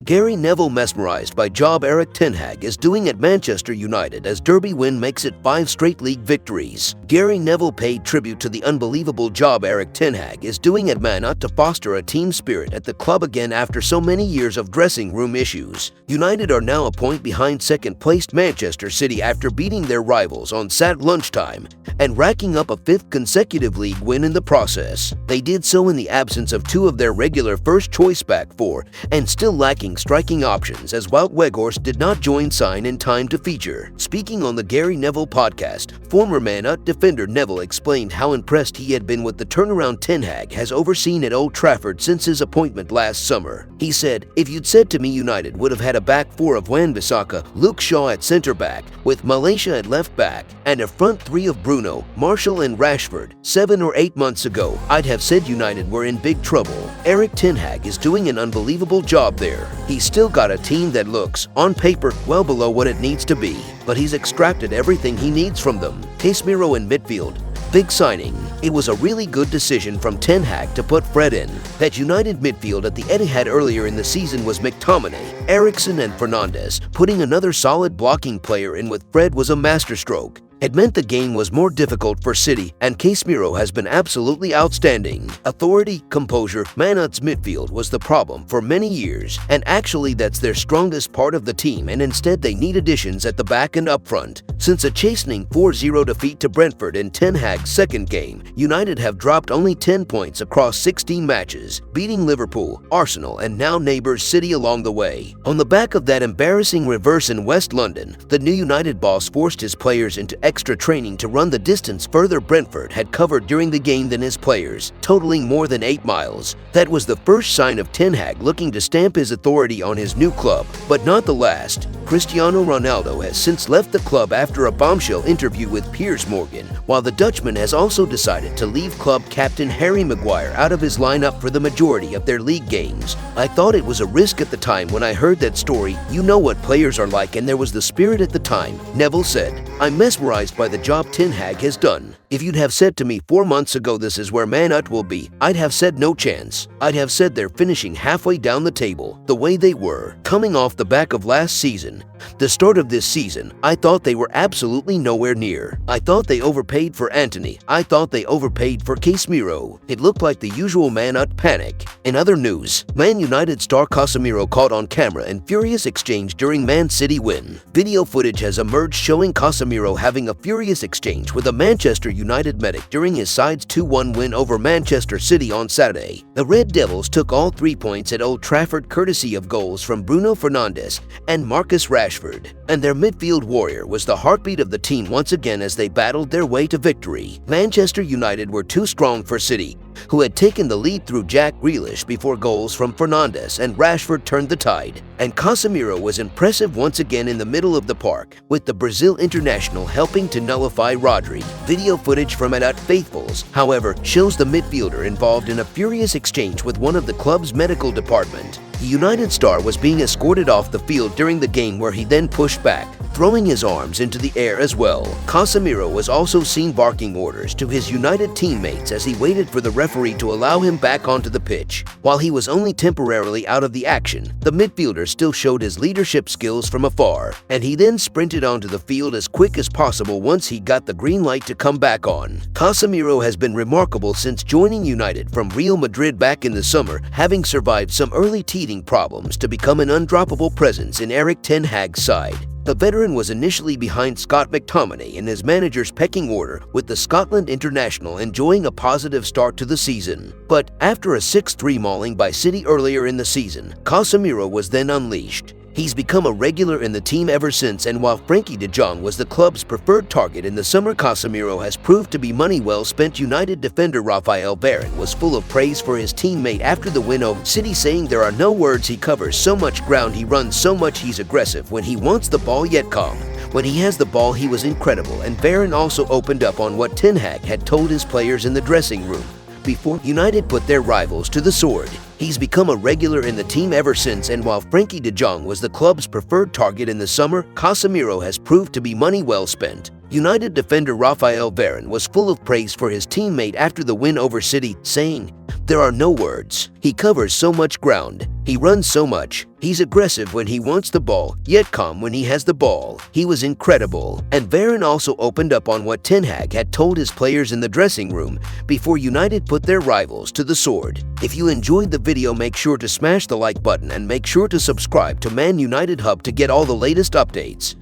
Gary Neville mesmerised by job Erik Ten Hag is doing at Manchester United as Derby win makes it 5 straight league victories. Gary Neville paid tribute to the unbelievable job Erik Ten Hag is doing at Man Utd to foster a team spirit at the club again after so many years of dressing room issues. United are now a point behind second-placed Manchester City after beating their rivals on Saturday lunchtime and racking up a 5th consecutive league win in the process. They did so in the absence of 2 of their regular first-choice back 4 and still lacking striking options as Wout Weghorst did not join sign in time to feature. Speaking on the Gary Neville podcast, former Man Utd defender Neville explained how impressed he had been with the turnaround Ten Hag has overseen at Old Trafford since his appointment last summer. He said, "If you'd said to me United would have had a back 4 of Wan-Bissaka, Luke Shaw at centre-back, with Malaysia at left-back, and a front 3 of Bruno, Martial and Rashford 7 or 8 months ago, I'd have said United were in big trouble." Erik Ten Hag is doing an unbelievable job there. He's still got a team that looks, on paper, well below what it needs to be, but he's extracted everything he needs from them. Casemiro in midfield. Big signing. It was a really good decision from Ten Hag to put Fred in. That United midfield at the Etihad earlier in the season was McTominay, Eriksen and Fernandes. Putting another solid blocking player in with Fred was a masterstroke. It meant the game was more difficult for City, and Casemiro has been absolutely outstanding. Authority, composure, Man Utd's midfield was the problem for many years, and actually that's their strongest part of the team, and instead they need additions at the back and up front. Since a chastening 4-0 defeat to Brentford in Ten Hag's second game, United have dropped only 10 points across 16 matches, beating Liverpool, Arsenal, and now neighbours City along the way. On the back of that embarrassing reverse in West London, the new United boss forced his players into extra training to run the distance further Brentford had covered during the game than his players, totaling more than 8 miles. That was the first sign of Ten Hag looking to stamp his authority on his new club, but not the last. Cristiano Ronaldo has since left the club after a bombshell interview with Piers Morgan, while the Dutchman has also decided to leave club captain Harry Maguire out of his lineup for the majority of their league games. "I thought it was a risk at the time when I heard that story. You know what players are like, and there was the spirit at the time," Neville said. "I'm mesmerised by the job Ten Hag has done. If you'd have said to me 4 months ago this is where Man Utd will be, I'd have said no chance. I'd have said they're finishing halfway down the table, the way they were, coming off the back of last season. The start of this season, I thought they were absolutely nowhere near. I thought they overpaid for Antony. I thought they overpaid for Casemiro. It looked like the usual Man Utd panic." In other news, Man United star Casemiro caught on camera in furious exchange during Man City win. Video footage has emerged showing Casemiro having a furious exchange with a Manchester United medic during his side's 2-1 win over Manchester City on Saturday. The Red Devils took all 3 points at Old Trafford courtesy of goals from Bruno Fernandes and Marcus Rashford, and their midfield warrior was the heartbeat of the team once again as they battled their way to victory. Manchester United were too strong for City, who had taken the lead through Jack Grealish before goals from Fernandes and Rashford turned the tide. And Casemiro was impressive once again in the middle of the park, with the Brazil international helping to nullify Rodri. Video footage from Man Utd faithfuls, however, shows the midfielder involved in a furious exchange with one of the club's medical department. The United star was being escorted off the field during the game where he then pushed back, throwing his arms into the air as well. Casemiro was also seen barking orders to his United teammates as he waited for the referee to allow him back onto the pitch. While he was only temporarily out of the action, the midfielder still showed his leadership skills from afar, and he then sprinted onto the field as quick as possible once he got the green light to come back on. Casemiro has been remarkable since joining United from Real Madrid back in the summer, having survived some early teething problems to become an undroppable presence in Erik Ten Hag's side. The veteran was initially behind Scott McTominay in his manager's pecking order, with the Scotland international enjoying a positive start to the season. But after a 6-3 mauling by City earlier in the season, Casemiro was then unleashed. He's become a regular in the team ever since, and while Frenkie de Jong was the club's preferred target in the summer, Casemiro has proved to be money well spent. United defender Raphael Varane was full of praise for his teammate after the win over City, saying there are no words, he covers so much ground, he runs so much, he's aggressive when he wants the ball yet calm. When he has the ball he was incredible, and Varane also opened up on what Ten Hag had told his players in the dressing room before United put their rivals to the sword. He's become a regular in the team ever since, and while Frenkie de Jong was the club's preferred target in the summer, Casemiro has proved to be money well spent. United defender Raphael Varane was full of praise for his teammate after the win over City, saying, There are no words. He covers so much ground. He runs so much. He's aggressive when he wants the ball, yet calm when he has the ball. He was incredible. And Varane also opened up on what Ten Hag had told his players in the dressing room before United put their rivals to the sword. If you enjoyed the video, make sure to smash the like button and make sure to subscribe to Man United Hub to get all the latest updates.